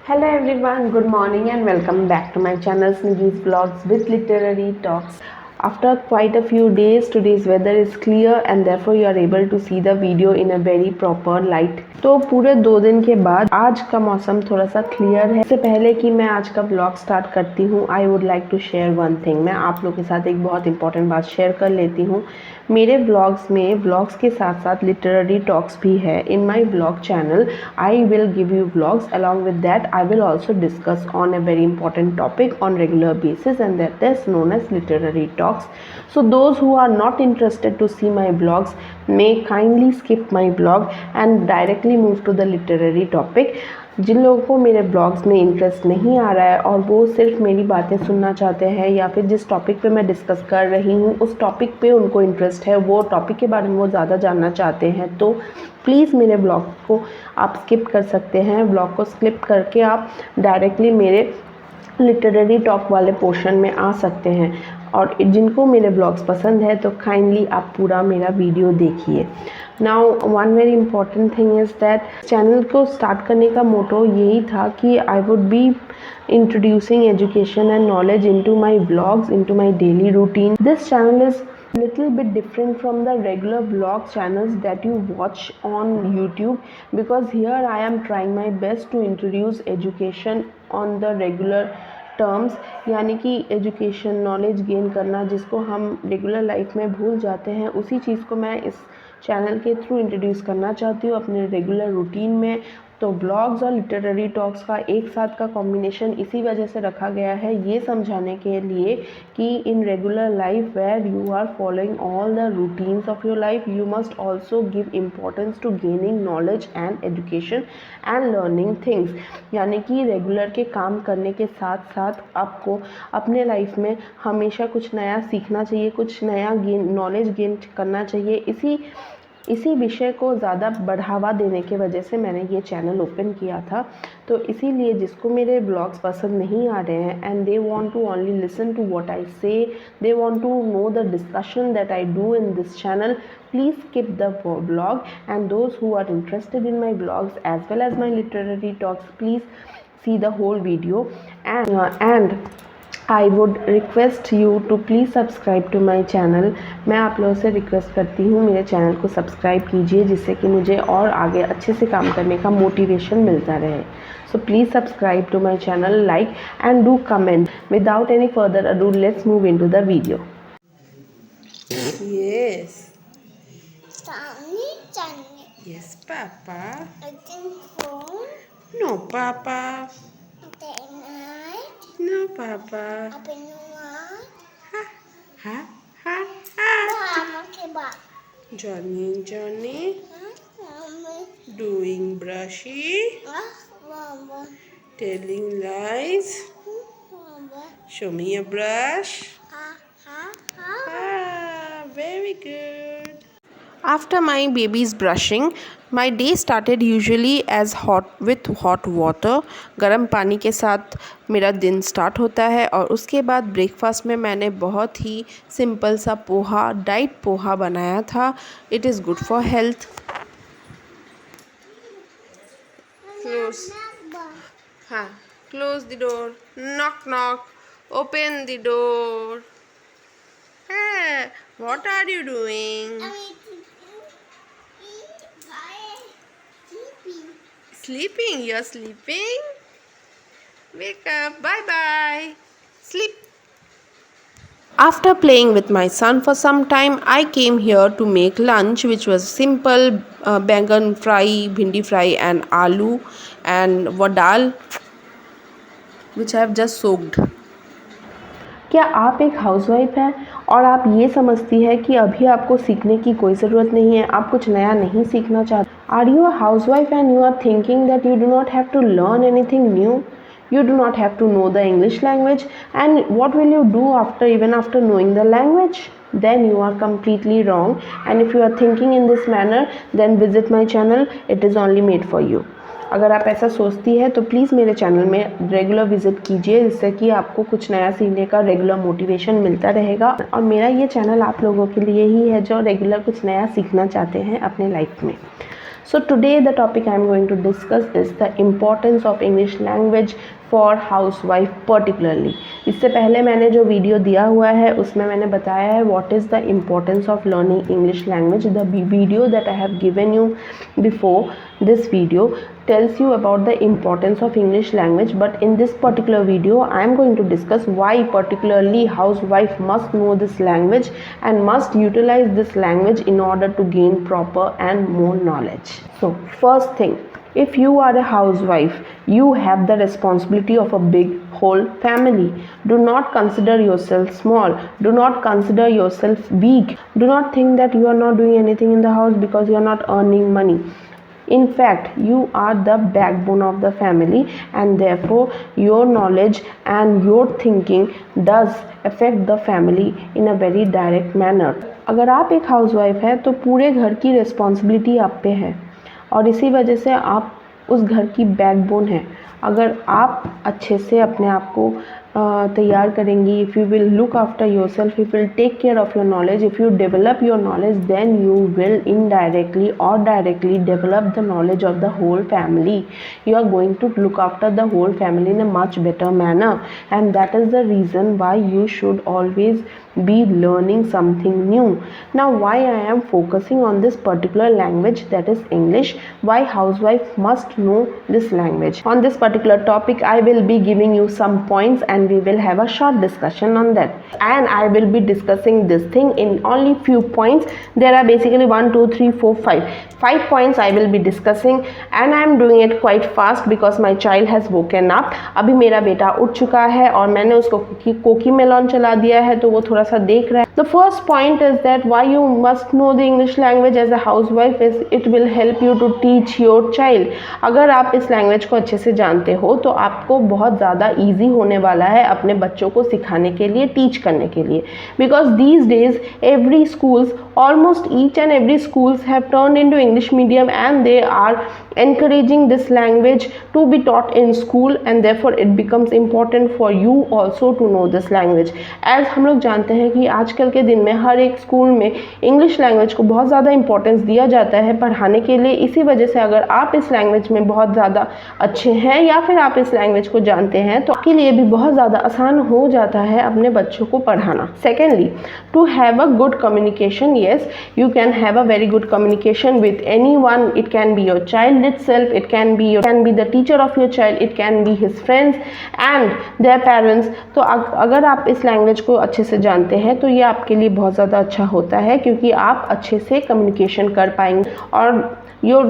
Hello everyone, good morning and welcome back to my channel Sniggy's Vlogs with Literary Talks. After quite a few days, today's weather is clear and therefore you are able to see the video in a very proper light. तो पूरे 2 दिन के बाद आज का मौसम थोड़ा सा क्लियर है। इससे पहले कि मैं आज का ब्लॉग स्टार्ट करती हूँ, I would like to share one thing. मैं आप लोग के साथ एक बहुत इंपॉर्टेंट बात शेयर कर लेती हूँ। मेरे ब्लॉग्स में ब्लॉग्स के साथ साथ लिटरेरी टॉक्स भी है। In my blog channel I will give you blogs, along with that I will also discuss on a very important topic on regular basis, and that is known as literary talks. So those who are not interested to see my blogs may kindly skip my blog and directly move to the literary topic. जिन लोगों को मेरे blogs में interest नहीं आ रहा है और वो सिर्फ मेरी बातें सुनना चाहते हैं या फिर जिस टॉपिक पे मैं डिस्कस कर रही हूँ उस टॉपिक पे उनको इंटरेस्ट है, वो टॉपिक के बारे में वो ज़्यादा जानना चाहते हैं, तो प्लीज़ मेरे ब्लॉग को आप स्किप कर सकते हैं। ब्लॉग को स्किप करके आप डायरेक्टली मेरे लिटरेरी टॉक वाले पोर्शन में आ सकते हैं। और जिनको मेरे ब्लॉग्स पसंद है तो काइंडली आप पूरा मेरा वीडियो देखिए। Now one very important thing is that channel को स्टार्ट करने का मोटो यही था कि I would be introducing education and knowledge into my blogs, into my daily routine. This channel is little bit different from the regular vlog channels that you watch on YouTube, because here I am trying my best to introduce education on the regular terms, यानी कि education, knowledge gain करना जिसको हम regular life में भूल जाते हैं, उसी चीज़ को मैं इस चैनल के थ्रू इंट्रोड्यूस करना चाहती हूँ अपने रेगुलर रूटीन में। तो ब्लॉग्स और लिटरेरी टॉक्स का एक साथ का कॉम्बिनेशन इसी वजह से रखा गया है, ये समझाने के लिए कि in regular life where you are following all the routines of your life, you must also give importance to gaining knowledge and education and learning things. यानी कि रेगुलर के काम करने के साथ साथ आपको अपने लाइफ में हमेशा कुछ नया सीखना चाहिए, कुछ नया नॉलेज गेन करना चाहिए। इसी विषय को ज़्यादा बढ़ावा देने के वजह से मैंने ये चैनल ओपन किया था। तो इसीलिए जिसको मेरे ब्लॉग्स पसंद नहीं आ रहे हैं and they want to only listen to what I say, they want to know the discussion that I do in this channel, please skip the blog, and those who are interested in my blogs as well as my literary talks, please see the whole video. And I would request you to please subscribe to my channel. मैं आप लोगों से request करती हूँ मेरे channel को subscribe कीजिए, जिससे कि मुझे और आगे अच्छे से काम करने का मोटिवेशन मिलता रहे। So please subscribe to my channel, like and do comment. Without any further ado, let's move into the video. Yes. Sunny. Yes, Papa. Looking phone. No, Papa. The night. No, Papa. Open your eyes. Ha, ha, ha, ha. Mama kebab. Johnny, Mama. doing brushy, Mama. telling lies. Mama. Show me a brush. Ha. Ah, very good. After my baby's brushing, my day started usually as with hot water. गर्म पानी के साथ मेरा दिन start होता है और उसके बाद ब्रेकफास्ट में मैंने बहुत ही सिंपल सा पोहा, डाइट पोहा बनाया था। It is good for health. Close, हाँ, close the door, knock knock, open the door. What are you doing? Sleeping? You're sleeping? Wake up. Bye bye. Sleep. After playing with my son for some time, I came here to make lunch, which was simple bangan fry, bhindi fry and aloo and dal, which I have just soaked. क्या आप एक housewife हैं और आप ये समझती है कि अभी आपको सीखने की कोई ज़रूरत नहीं है, आप कुछ नया नहीं सीखना चाहते? Are you a housewife and you are thinking that you do not have to learn anything new? You do not have to know the English language, and what will you do even after knowing the language? Then you are completely wrong, and if you are thinking in this manner, then visit my channel. It is only made for you. अगर आप ऐसा सोचती है तो please मेरे channel में regular visit कीजिए, जिससे कि आपको कुछ नया सीखने का रेगुलर मोटिवेशन मिलता रहेगा। और मेरा ये चैनल आप लोगों के लिए ही है जो रेगुलर कुछ नया सीखना चाहते हैं अपने लाइफ में। So today the topic I am going to discuss is the importance of English language for housewife particularly. इससे पहले मैंने जो वीडियो दिया हुआ है उसमें मैंने बताया है what is the importance of learning English language. The video that I have given you before this video tells you about the importance of English language, but in this particular video I am going to discuss why particularly housewife must know this language and must utilize this language in order to gain proper and more knowledge. So first thing, if you are a housewife, you have the responsibility of a big whole family. Do not consider yourself small. Do not consider yourself weak. Do not think that you are not doing anything in the house because you are not earning money. In fact, you are the backbone of the family, and therefore your knowledge and your thinking does affect the family in a very direct manner. अगर आप एक housewife है तो पूरे घर की responsibility आप पे है और इसी वजह से आप उस घर की बैकबोन है। अगर आप अच्छे से अपने आप को तैयार करेंगी, if you will look after yourself, if will take care of your knowledge, if you develop your knowledge, then you will indirectly और directly develop the knowledge of the whole family. You are going to look after the whole family in a much better manner, and that is the reason why you should always be learning something new. Now why I am focusing on this particular language, that is English, why housewife must know this language. On this particular topic I will be giving you some points and we will have a short discussion on that, and I will be discussing this thing in only few points. There are basically 1 2 3 4 5 points I will be discussing, and I am doing it quite fast because my child has woken up. अभी मेरा बेटा उठ चुका है और मैंने उसको कोकी मेलॉन चला दिया है तो वो थोड़ा सा देख रहा है. The first point is that why you must know the English language as a housewife is it will help you to teach your child. अगर आप इस लैंग्वेज को अच्छे से जानते हो तो आपको बहुत ज़्यादा ईजी होने वाला है अपने बच्चों को सिखाने के लिए, टीच करने के लिए, because these days every schools, almost each and every schools have turned into English medium and they are encouraging this language to be taught in school, and therefore it becomes important for you also to know this language. As हम लोग जानते हैं कि आजकल के दिन में हर एक स्कूल में इंग्लिश लैंग्वेज को बहुत ज़्यादा इंपॉर्टेंस दिया जाता है पढ़ाने के लिए. इसी वजह से अगर आप इस लैंग्वेज में बहुत ज़्यादा अच्छे हैं या फिर आप इस लैंग्वेज को जानते हैं तो आपके लिए भी बहुत ज़्यादा आसान हो जाता है अपने बच्चों को पढ़ाना. Secondly, to have a good communication. Yes, you can have a very good communication with anyone. It can be your child itself, it can be the teacher of your child, it can be his friends and their parents. तो अगर आप इस language को अच्छे से जानते हैं तो ये आपके लिए बहुत ज़्यादा अच्छा होता है क्योंकि आप अच्छे से कम्युनिकेशन कर पाएंगे और your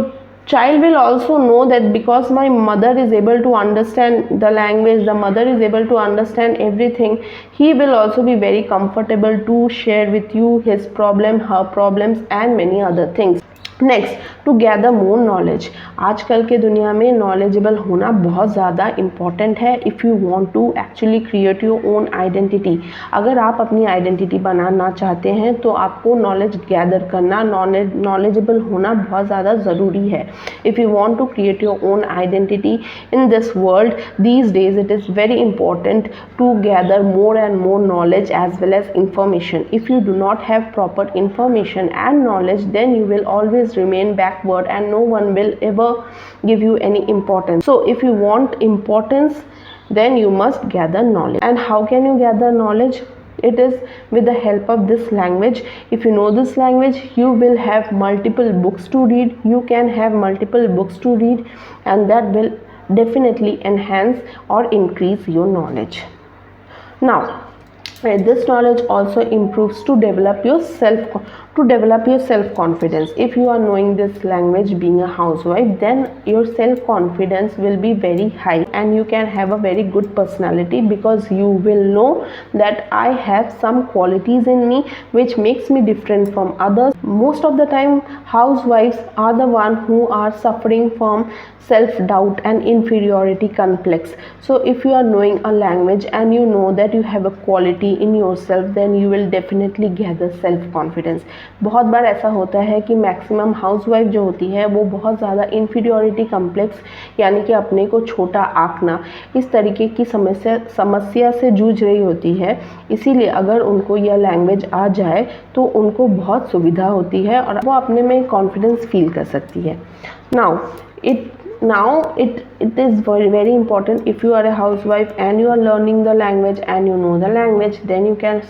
child will also know that because my mother is able to understand the language, the mother is able to understand everything, he will also be very comfortable to share with you his problem, her problems and many other things. Next, to gather more knowledge. आजकल के दुनिया में knowledgeable होना बहुत ज़्यादा important है if you want to actually create your own identity. अगर आप अपनी आइडेंटिटी बनाना चाहते हैं तो आपको नॉलेज गैदर करना, नॉलेजेबल होना बहुत ज़्यादा ज़रूरी है. If you want to create your own identity in this world these days, it is very important to gather more and more knowledge as well as information. If you do not have proper information and knowledge, then you will always remain backward and no one will ever give you any importance. So if you want importance, then you must gather knowledge. And how can you gather knowledge? It is with the help of this language. If you know this language, you will have multiple books to read. You can have multiple books to read, and that will definitely enhance or increase your knowledge. Now, this knowledge also improves to develop your self-confidence. If you are knowing this language being a housewife, then your self-confidence will be very high and you can have a very good personality because you will know that I have some qualities in me which makes me different from others. Most of the time housewives are the one who are suffering from self-doubt and inferiority complex. So if you are knowing a language and you know that you have a quality, firmly in yourself, then you will definitely gather self confidence. बहुत बार ऐसा होता है कि maximum housewife जो होती है वो बहुत ज़्यादा इन्फीरियोरिटी कम्प्लेक्स यानी कि अपने को छोटा आंकना इस तरीके की समस्या से जूझ रही होती है। इसीलिए अगर उनको यह लैंग्वेज आ जाए तो उनको बहुत सुविधा होती है और वो अपने में कॉन्फिडेंस फील कर सकती है। Now it is very important, if you are a housewife and you are learning the language and you know the language, then you can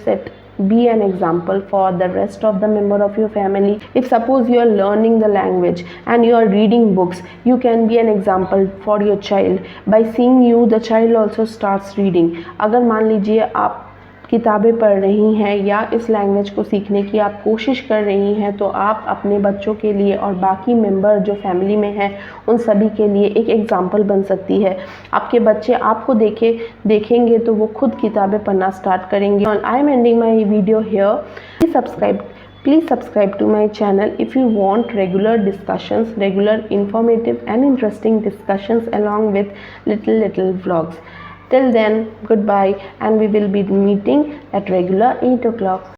be an example for the rest of the member of your family. If suppose you are learning the language and you are reading books, you can be an example for your child. By seeing you, the child also starts reading. अगर मान लीजिए आप किताबें पढ़ रही हैं या इस लैंग्वेज को सीखने की आप कोशिश कर रही हैं, तो आप अपने बच्चों के लिए और बाकी मेंबर जो फैमिली में हैं उन सभी के लिए एक एग्जाम्पल बन सकती है। आपके बच्चे आपको देखेंगे तो वो खुद किताबें पढ़ना स्टार्ट करेंगे। I am ending my video here. Please subscribe to my channel if you want regular discussions, regular informative and interesting discussions along with little vlogs. Till then, goodbye, and we will be meeting at regular 8 o'clock.